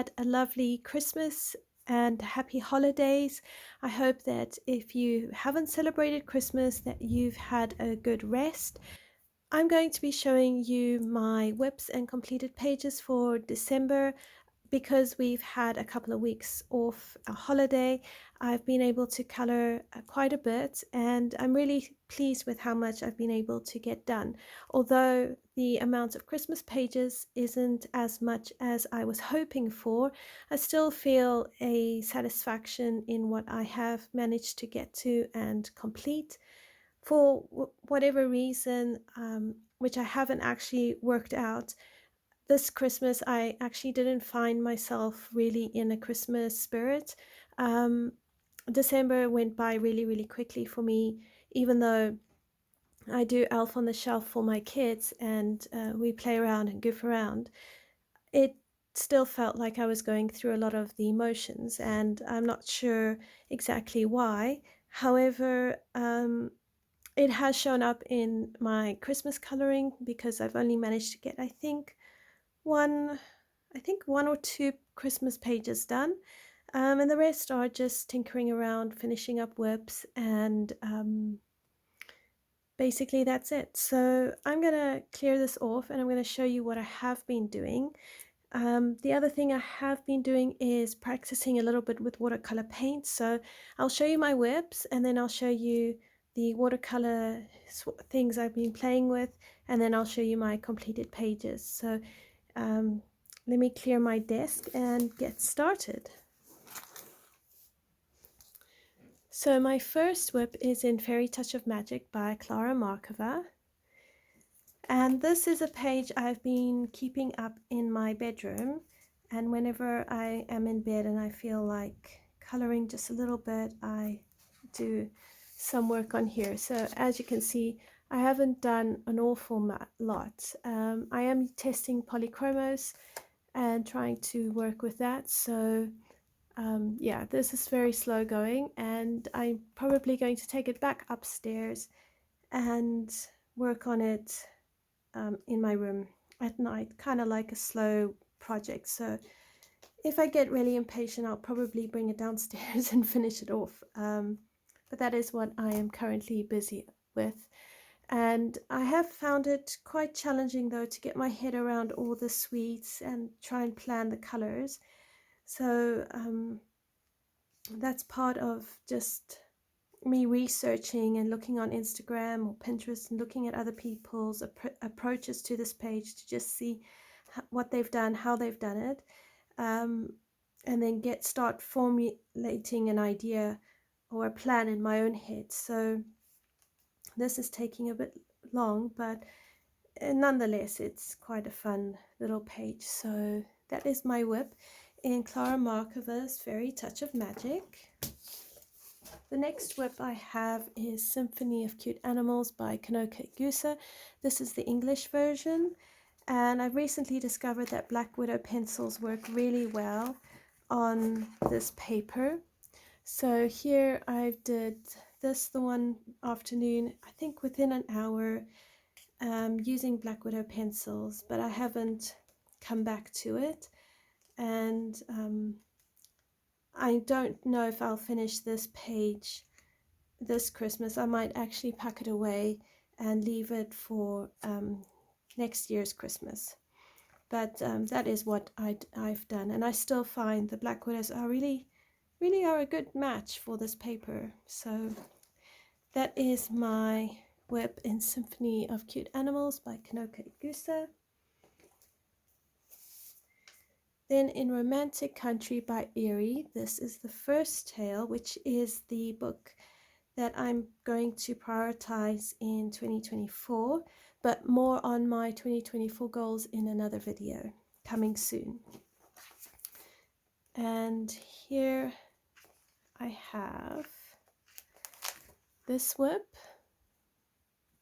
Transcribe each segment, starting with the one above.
had a lovely Christmas and happy holidays. I hope that if you haven't celebrated Christmas, that you've had a good rest. I'm going to be showing you my WIPs and completed pages for December. Because we've had a couple of weeks off a holiday, I've been able to color quite a bit, and I'm really pleased with how much I've been able to get done. Although the amount of Christmas pages isn't as much as I was hoping for, I still feel a satisfaction in what I have managed to get to and complete. For whatever reason, which I haven't actually worked out, this Christmas I actually didn't find myself really in a Christmas spirit. December went by really quickly for me, even though I do Elf on the Shelf for my kids and we play around and goof around. It still felt like I was going through a lot of the emotions, and I'm not sure exactly why. However, it has shown up in my Christmas coloring because I've only managed to get, I think one or two Christmas pages done, and the rest are just tinkering around, finishing up WIPs, and basically that's it. So I'm going to clear this off and I'm going to show you what I have been doing. The other thing I have been doing is practicing a little bit with watercolor paint. So I'll show you my WIPs and then I'll show you the watercolor things I've been playing with, and then I'll show you my completed pages. So let me clear my desk and get started. So my first WIP is in Fairy Touch of Magic by Klara Markova. And this is a page I've been keeping up in my bedroom. And whenever I am in bed and I feel like coloring just a little bit, I do some work on here. So as you can see, I haven't done an awful lot. I am testing polychromos and trying to work with that. So yeah, this is very slow going, and I'm probably going to take it back upstairs and work on it in my room at night, kind of like a slow project. So if I get really impatient, I'll probably bring it downstairs and finish it off. But that is what I am currently busy with. And I have found it quite challenging though to get my head around all the suites and try and plan the colors. So that's part of just me researching and looking on Instagram or Pinterest and looking at other people's approaches to this page to just see what they've done, how they've done it, and then start formulating an idea or a plan in my own head. So this is taking a bit long, but nonetheless it's quite a fun little page. So that is my WIP in Klara Markova's Fairy Touch of Magic. The next WIP I have is Symphony of Cute Animals by Kanoka Igusa. This is the English version, and I've recently discovered that Black Widow pencils work really well on this paper. So here I did this the one afternoon, I think within an hour, using Black Widow pencils, but I haven't come back to it, and I don't know if I'll finish this page this Christmas. I might actually pack it away and leave it for next year's Christmas. But that is what I've done, and I still find the Black Widows are really are a good match for this paper. So that is my WIP in Symphony of Cute Animals by Kanoka Igusa. Then in Romantic Country by Erie, this is the first tale, which is the book that I'm going to prioritize in 2024, but more on my 2024 goals in another video coming soon. And here I have this WIP,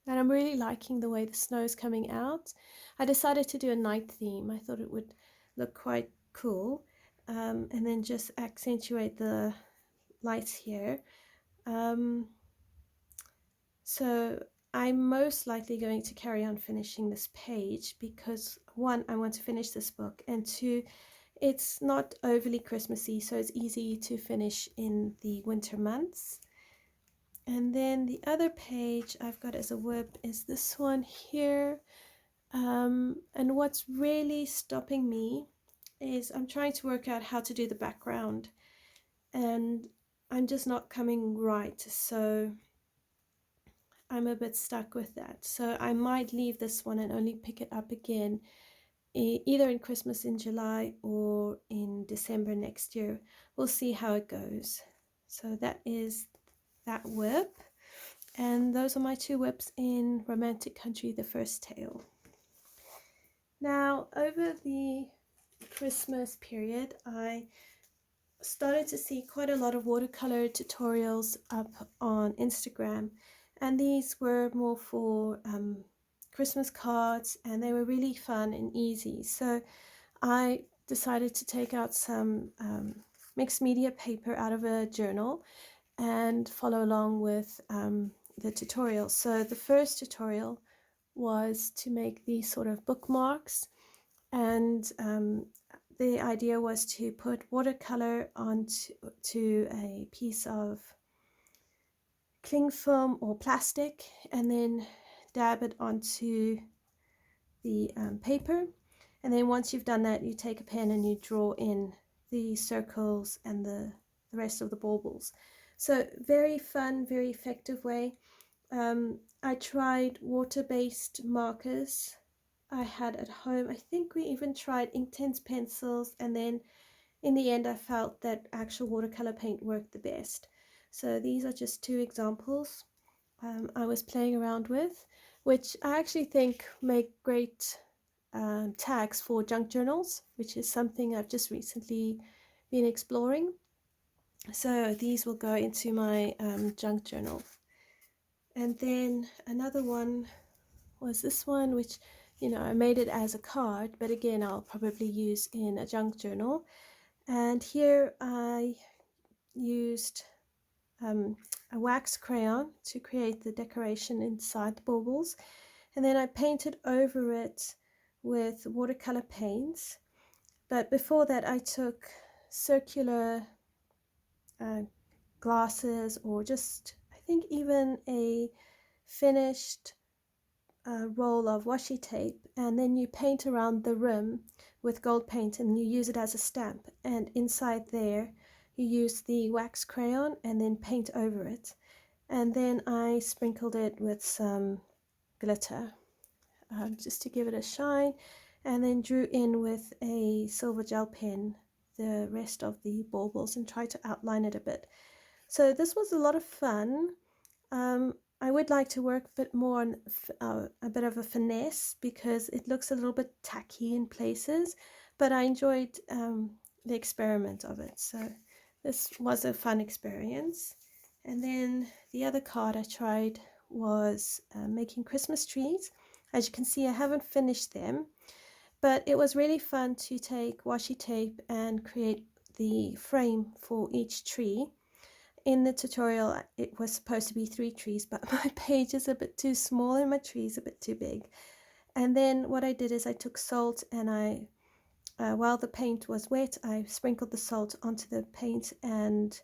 and I'm really liking the way the snow is coming out. I decided to do a night theme. I thought it would look quite cool, and then just accentuate the lights here. So I'm most likely going to carry on finishing this page because one, I want to finish this book, and two, It's not overly Christmassy, so it's easy to finish in the winter months. And then the other page I've got as a WIP is this one here. And what's really stopping me is I'm trying to work out how to do the background, and I'm just not coming right, so I'm a bit stuck with that. So I might leave this one and only pick it up again either in Christmas in July or in December next year. We'll see how it goes. So that is that WIP, and those are my two WIPs in Romantic Country, the first tale. Now, over the Christmas period, I started to see quite a lot of watercolor tutorials up on Instagram, and these were more for Christmas cards, and they were really fun and easy. So I decided to take out some mixed media paper out of a journal and follow along with the tutorial. So the first tutorial was to make these sort of bookmarks, and the idea was to put watercolor onto a piece of cling film or plastic and then dab it onto the paper. And then once you've done that, you take a pen and you draw in the circles and the rest of the baubles. So very fun, very effective way. I tried water-based markers I had at home. I think we even tried Inktense pencils, and then in the end I felt that actual watercolor paint worked the best. So these are just two examples I was playing around with, which I actually think make great tags for junk journals, which is something I've just recently been exploring. So these will go into my junk journal. And then another one was this one, which, you know, I made it as a card, but again, I'll probably use in a junk journal. And here I used a wax crayon to create the decoration inside the baubles. And then I painted over it with watercolor paints. But before that, I took circular glasses, or just, I think, even a finished roll of washi tape, and then you paint around the rim with gold paint and you use it as a stamp, and inside there you use the wax crayon and then paint over it. And then I sprinkled it with some glitter just to give it a shine, and then drew in with a silver gel pen the rest of the baubles and tried to outline it a bit. So this was a lot of fun. I would like to work a bit more on a bit of a finesse, because it looks a little bit tacky in places, but I enjoyed the experiment of it. So this was a fun experience. And then the other card I tried was making Christmas trees. As you can see, I haven't finished them, but it was really fun to take washi tape and create the frame for each tree. In the tutorial, it was supposed to be 3 trees, but my page is a bit too small and my tree is a bit too big. And then what I did is I took salt, and while the paint was wet, I sprinkled the salt onto the paint, and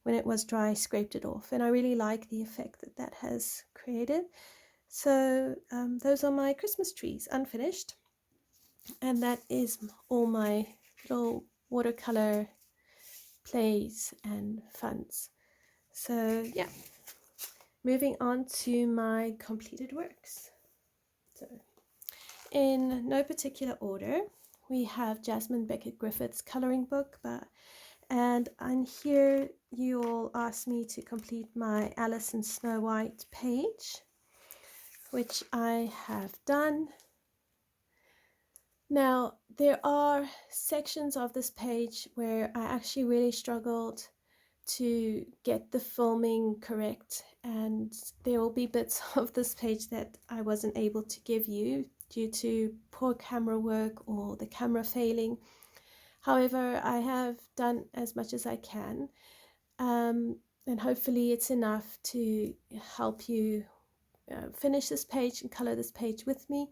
when it was dry, I scraped it off. And I really like the effect that that has created. So those are my Christmas trees, unfinished. And that is all my little watercolor plays and funs. So yeah, moving on to my completed works. So in no particular order, we have Jasmine Beckett Griffith's coloring book, and on here you all asked me to complete my Alice and Snow White page, which I have done. Now, there are sections of this page where I actually really struggled to get the filming correct, and there will be bits of this page that I wasn't able to give you due to poor camera work or the camera failing. However, I have done as much as I can, and hopefully it's enough to help you finish this page and color this page with me.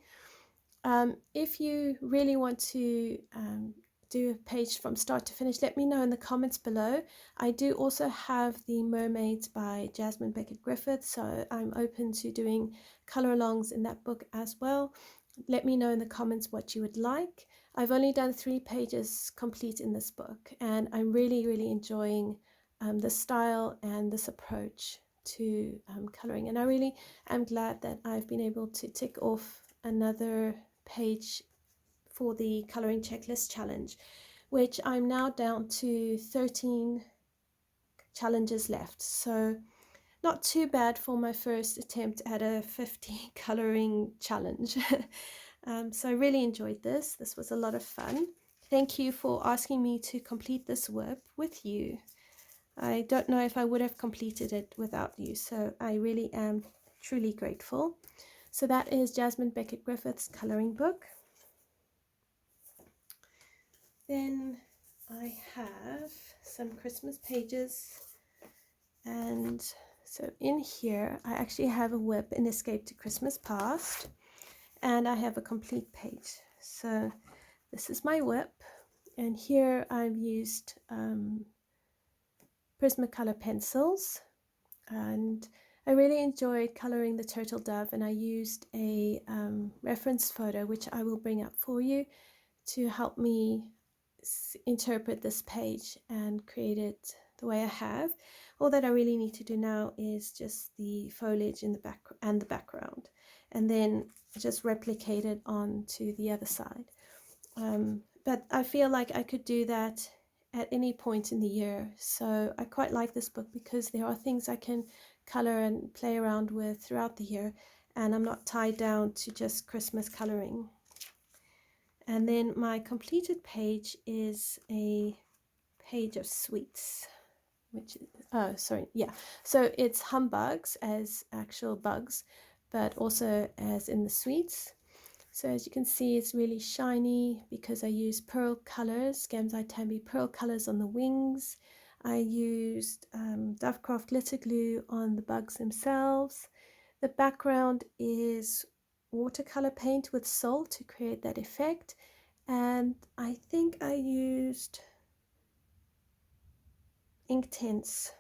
If you really want to do a page from start to finish, let me know in the comments below. I do also have the Mermaids by Jasmine Beckett-Griffith, so I'm open to doing color alongs in that book as well. Let me know in the comments what you would like. I've only done 3 pages complete in this book, and I'm really enjoying the style and this approach to coloring, and I really am glad that I've been able to tick off another page for the coloring checklist challenge, which I'm now down to 13 challenges left, so not too bad for my first attempt at a 50 coloring challenge. So I really enjoyed this. This was a lot of fun. Thank you for asking me to complete this WIP with you. I don't know if I would have completed it without you, so I really am truly grateful. So that is Jasmine Beckett-Griffith's coloring book. Then I have some Christmas pages, and so in here I actually have a WIP in Escape to Christmas Past, and I have a complete page. So this is my WIP, and here I've used Prismacolor pencils, and I really enjoyed coloring the turtle dove, and I used a reference photo which I will bring up for you to help me interpret this page and create it the way I have. All that I really need to do now is just the foliage in the back and the background, and then just replicate it onto the other side. But I feel like I could do that at any point in the year, so I quite like this book because there are things I can color and play around with throughout the year, and I'm not tied down to just Christmas coloring. And then my completed page is a page of sweets, which so it's humbugs as actual bugs, but also as in the sweets. So as you can see, it's really shiny because I used pearl colors, Gamsai Tambi pearl colors on the wings. I used Dovecraft glitter glue on the bugs themselves. The background is watercolor paint with salt to create that effect, and I think I used ink tints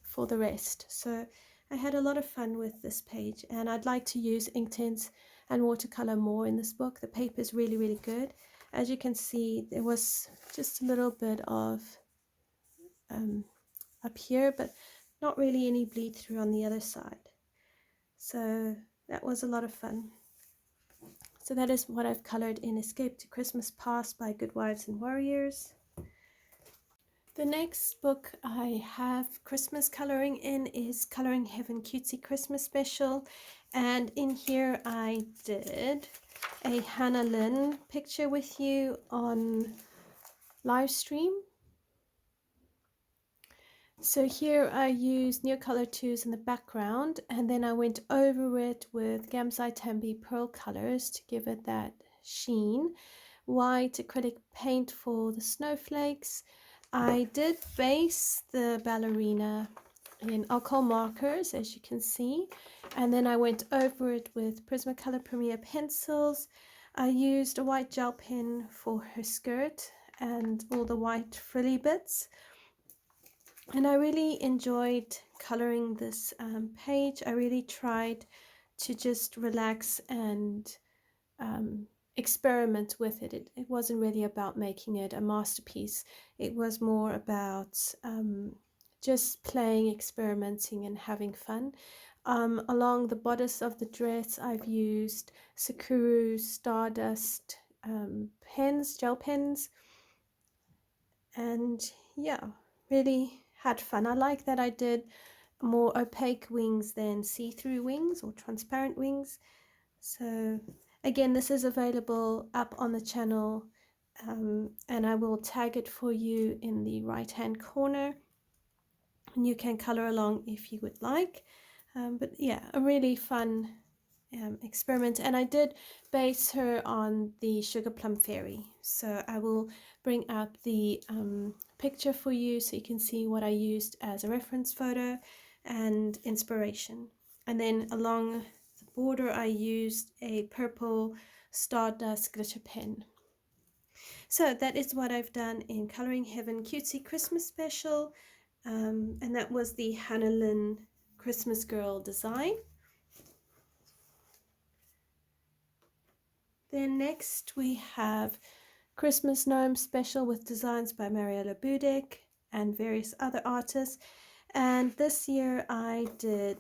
for the rest. So I had a lot of fun with this page, and I'd like to use ink tints and watercolor more in this book. The paper is really good. As you can see, there was just a little bit of up here, but not really any bleed through on the other side. So that was a lot of fun. So that is what I've colored in Escape to Christmas Past by Good Wives and Warriors. The next book I have Christmas coloring in is Coloring Heaven Cutesy Christmas Special, and in here I did a Hannah Lynn picture with you on live stream. So here I used Neocolor 2s in the background, and then I went over it with Gamsai Tambi pearl colors to give it that sheen. White acrylic paint for the snowflakes. I did base the ballerina in alcohol markers, as you can see, and then I went over it with Prismacolor Premier pencils. I used a white gel pen for her skirt and all the white frilly bits, and I really enjoyed coloring this page. I really tried to just relax and experiment with it. It wasn't really about making it a masterpiece. It was more about just playing, experimenting, and having fun. Along the bodice of the dress, I've used Sakura Stardust pens, gel pens, and yeah, really had fun. I like that I did more opaque wings than see-through wings or transparent wings. So again, this is available up on the channel, and I will tag it for you in the right hand corner, and you can color along if you would like. But yeah, a really fun experiment, and I did base her on the Sugar Plum Fairy, so I will bring up the picture for you so you can see what I used as a reference photo and inspiration. And then along the border I used a purple Stardust glitter pen. So that is what I've done in Coloring Heaven Cutesy Christmas Special, and that was the Hannah Lynn Christmas Girl design. Then next we have Christmas Gnome Special with designs by Mariella Budek and various other artists. And this year I did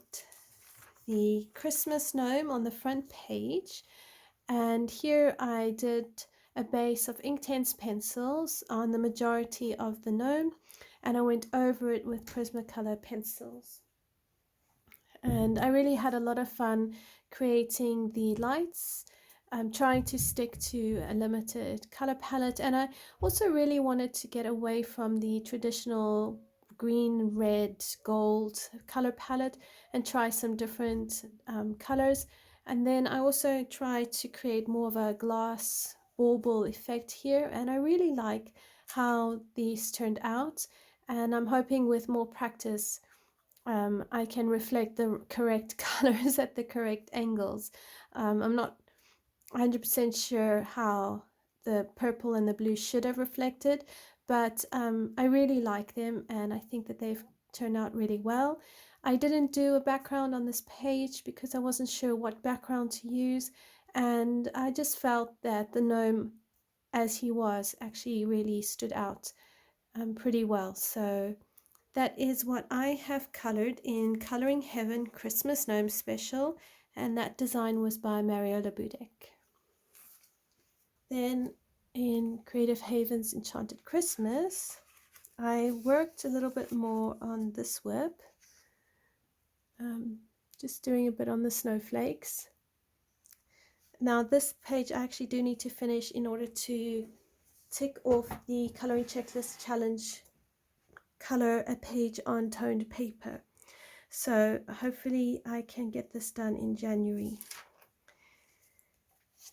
the Christmas gnome on the front page, and here I did a base of Inktense pencils on the majority of the gnome, and I went over it with Prismacolor pencils. And I really had a lot of fun creating the lights. I'm trying to stick to a limited color palette, and I also really wanted to get away from the traditional green, red, gold color palette and try some different colors. And then I also tried to create more of a glass bauble effect here, and I really like how these turned out, and I'm hoping with more practice I can reflect the correct colors at the correct angles. I'm not 100% sure how the purple and the blue should have reflected, but I really like them, and I think that they've turned out really well. I didn't do a background on this page because I wasn't sure what background to use, and I just felt that the gnome as he was actually really stood out pretty well. So that is what I have colored in Coloring Heaven Christmas Gnome Special, and that design was by Mariella Budek. Then in Creative Haven's Enchanted Christmas, I worked a little bit more on this WIP, just doing a bit on the snowflakes. Now this page I actually do need to finish in order to tick off the Coloring Checklist Challenge color a page on toned paper. So hopefully I can get this done in January.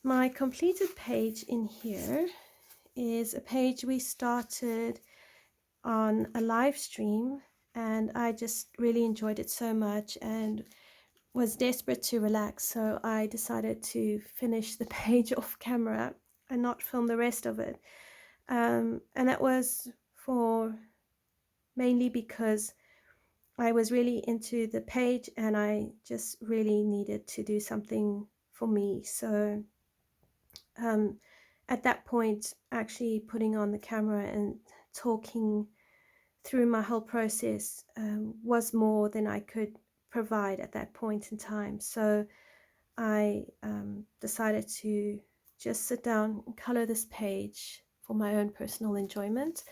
My completed page in here is a page we started on a live stream, and I just really enjoyed it so much and was desperate to relax, so I decided to finish the page off camera and not film the rest of it. And that was mainly because I was really into the page and I just really needed to do something for me. So at that point, actually putting on the camera and talking through my whole process was more than I could provide at that point in time. So I decided to just sit down and color this page for my own personal enjoyment.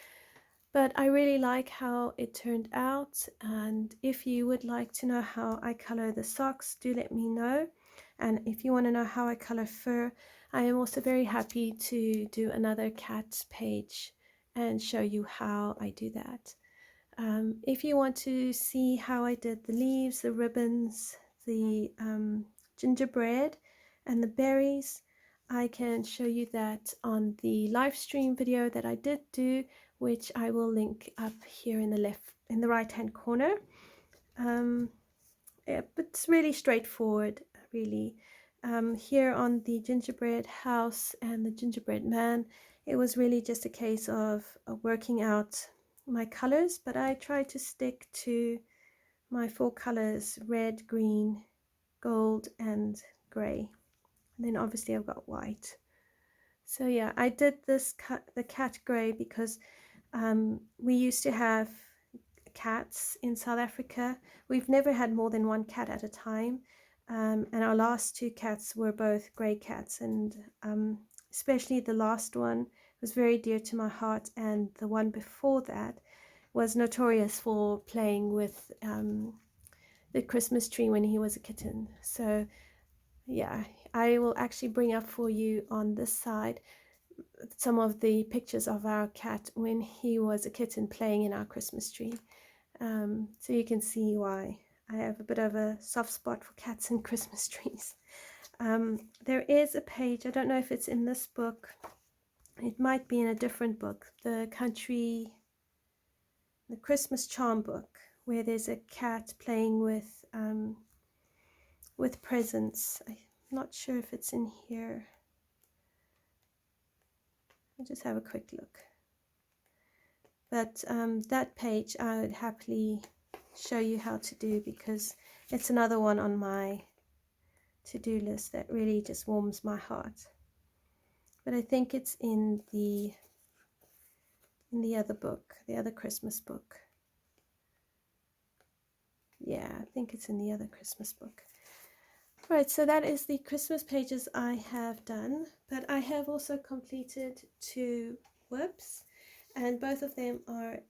But I really like how it turned out, and if you would like to know how I color the socks, do let me know. And if you want to know how I color fur, I am also very happy to do another cat page and show you how I do that. If you want to see how I did the leaves, the ribbons, the gingerbread and the berries, I can show you that on the live stream video that I did do, which I will link up here in the right hand corner. Yeah, but it's really straightforward, really. Here on the gingerbread house and the gingerbread man, it was really just a case of working out my colors, but I tried to stick to my 4 colors: red, green, gold and gray. And then obviously I've got white. So yeah, I did the cat gray because we used to have cats in South Africa. We've never had more than 1 cat at a time, and our last 2 cats were both gray cats, and especially the last one was very dear to my heart, and the one before that was notorious for playing with the Christmas tree when he was a kitten. So yeah, I will actually bring up for you on this side some of the pictures of our cat when he was a kitten playing in our Christmas tree. So you can see why I have a bit of a soft spot for cats and Christmas trees. There is a page, I don't know if it's in this book, it might be in a different book, the Christmas charm book, where there's a cat playing with presents. I'm not sure if it's in here. I'll just have a quick look. But that page I would happily show you how to do, because it's another one on my to-do list that really just warms my heart. But I think it's in the other book, the other Christmas book. Yeah, I think it's in the other Christmas book. Right, so that is the Christmas pages I have done, but I have also completed 2 WIPs, and both of them are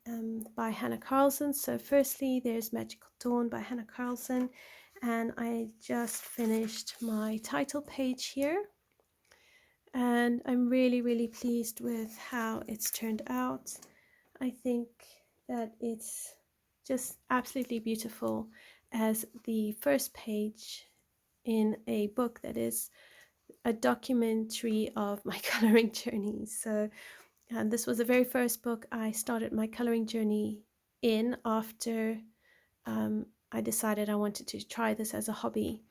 by Hannah Carlson. So firstly, there's Magical Dawn by Hannah Carlson, and I just finished my title page here, and I'm really pleased with how it's turned out. I think that it's just absolutely beautiful as the first page in a book that is a documentary of my coloring journey. So this was the very first book I started my coloring journey in after I decided I wanted to try this as a hobby.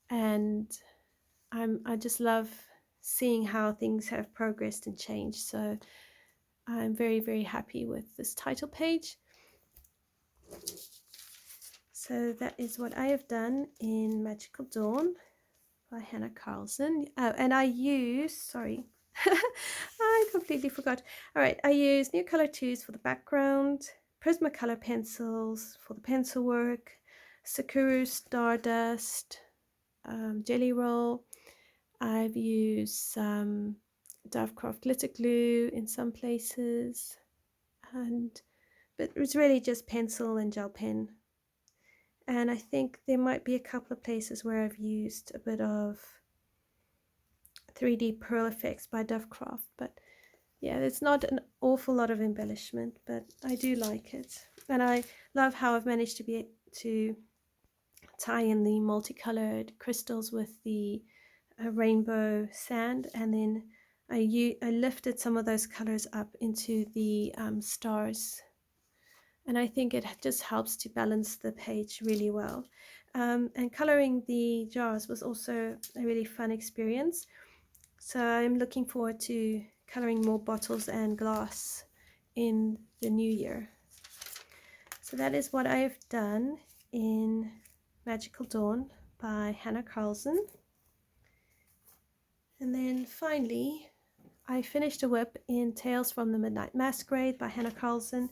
And I just love seeing how things have progressed and changed. So I'm very happy with this title page. So that is what I have done in Magical Dawn by Hannah Carlson. Oh, and I use, sorry, I completely forgot. All right, I use Neocolor 2s for the background, Prismacolor pencils for the pencil work, Sakura Stardust, Jelly Roll. I've used some Dovecraft glitter glue in some places, but it's really just pencil and gel pen. And I think there might be a couple of places where I've used a bit of 3D Pearl Effects by Dovecraft, but yeah, it's not an awful lot of embellishment, but I do like it. And I love how I've managed to tie in the multicolored crystals with the rainbow sand, and then I lifted some of those colors up into the stars, and I think it just helps to balance the page really well. And coloring the jars was also a really fun experience, so I'm looking forward to coloring more bottles and glass in the new year. So that is what I have done in Magical Dawn by Hannah Carlson. And then finally, I finished a WIP in Tales from the Midnight Masquerade by Hannah Carlson,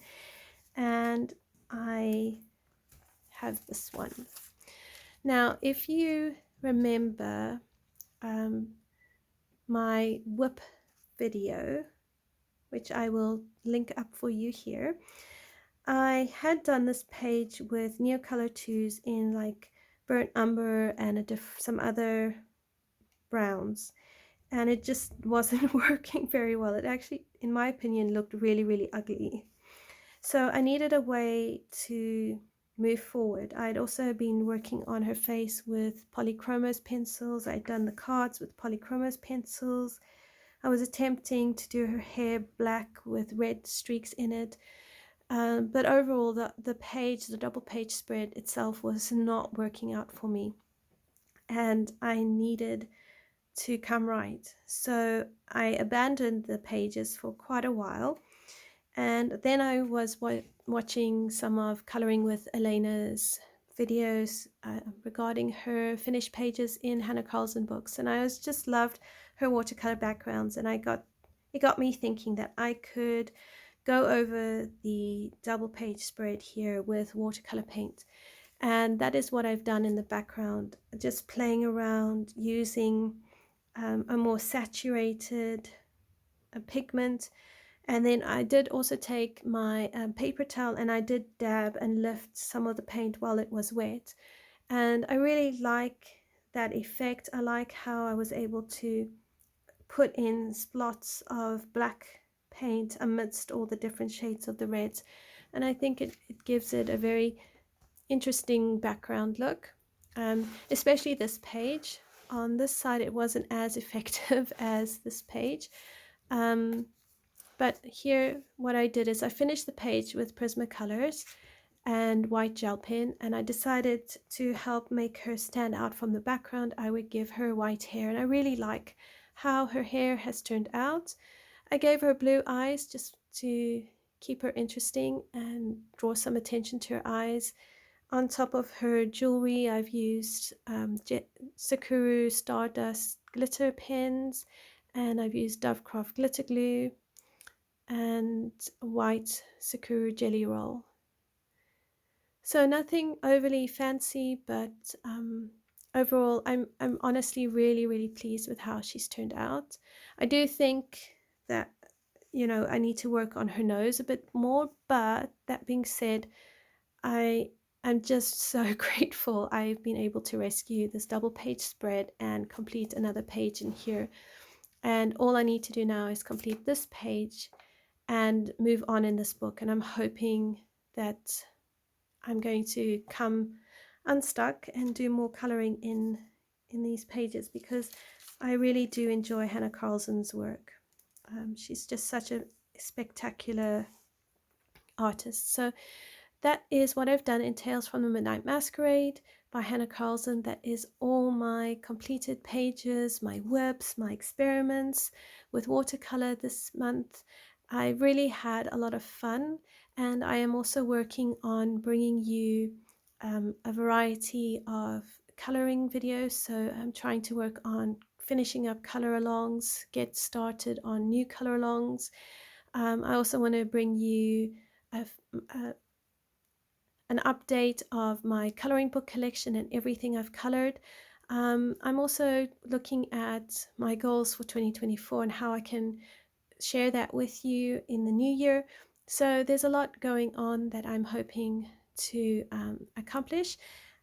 and I have this one. Now, if you remember my WIP video, which I will link up for you here, I had done this page with Neocolor 2s in like burnt umber and some other browns, and it just wasn't working very well. It actually, in my opinion, looked really ugly. So I needed a way to move forward. I'd also been working on her face with polychromos pencils. I'd done the cards with polychromos pencils. I was attempting to do her hair black with red streaks in it. But overall, the page, the double page spread itself was not working out for me. And I needed to come right. So I abandoned the pages for quite a while. And then I was watching some of Coloring with Elena's videos regarding her finished pages in Hannah Carlson books. And I just loved her watercolor backgrounds. And it got me thinking that I could go over the double page spread here with watercolor paint. And that is what I've done in the background, just playing around using a more saturated pigment. And then I did also take my paper towel and I did dab and lift some of the paint while it was wet. And I really like that effect. I like how I was able to put in splots of black paint amidst all the different shades of the reds. And I think it gives it a very interesting background look, especially this page. On this side it wasn't as effective as this page, but here what I did is I finished the page with Prismacolors and white gel pen, and I decided to help make her stand out from the background I would give her white hair. And I really like how her hair has turned out. I gave her blue eyes just to keep her interesting and draw some attention to her eyes. On top of her jewelry, I've used Sakura Stardust glitter pens, and I've used Dovecraft glitter glue and white Sakura jelly roll. So nothing overly fancy, but overall, I'm honestly really pleased with how she's turned out. I do think that, you know, I need to work on her nose a bit more, but that being said, I am just so grateful I've been able to rescue this double page spread and complete another page in here. And all I need to do now is complete this page and move on in this book. And I'm hoping that I'm going to come unstuck and do more coloring in these pages, because I really do enjoy Hannah Carlson's work. She's just such a spectacular artist. So that is what I've done in Tales from the Midnight Masquerade by Hannah Carlson. That is all my completed pages, my WIPS, my experiments with watercolor this month. I really had a lot of fun, and I am also working on bringing you a variety of coloring videos. So I'm trying to work on finishing up color alongs, get started on new color alongs. I also want to bring you an update of my coloring book collection and everything I've colored. I'm also looking at my goals for 2024 and how I can share that with you in the new year. So there's a lot going on that I'm hoping to accomplish.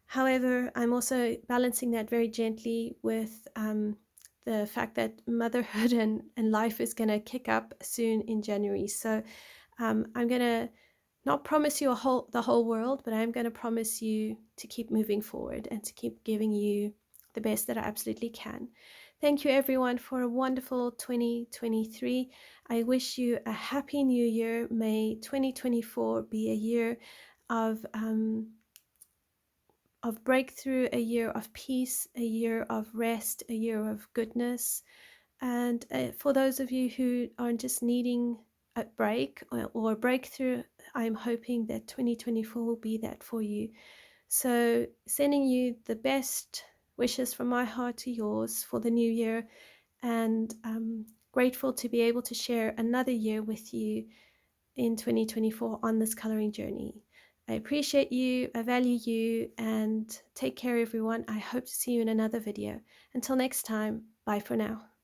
However, I'm also balancing that very gently with the fact that motherhood and life is going to kick up soon in January. So I'm going to not promise you the whole world, but I'm going to promise you to keep moving forward and to keep giving you the best that I absolutely can. Thank you everyone for a wonderful 2023. I wish you a happy new year. May 2024 be a year of breakthrough, a year of peace, a year of rest, a year of goodness. And for those of you who are just needing a break or a breakthrough, I'm hoping that 2024 will be that for you. So sending you the best wishes from my heart to yours for the new year, and grateful to be able to share another year with you in 2024 on this coloring journey. I appreciate you, I value you, and take care everyone. I hope to see you in another video. Until next time, bye for now.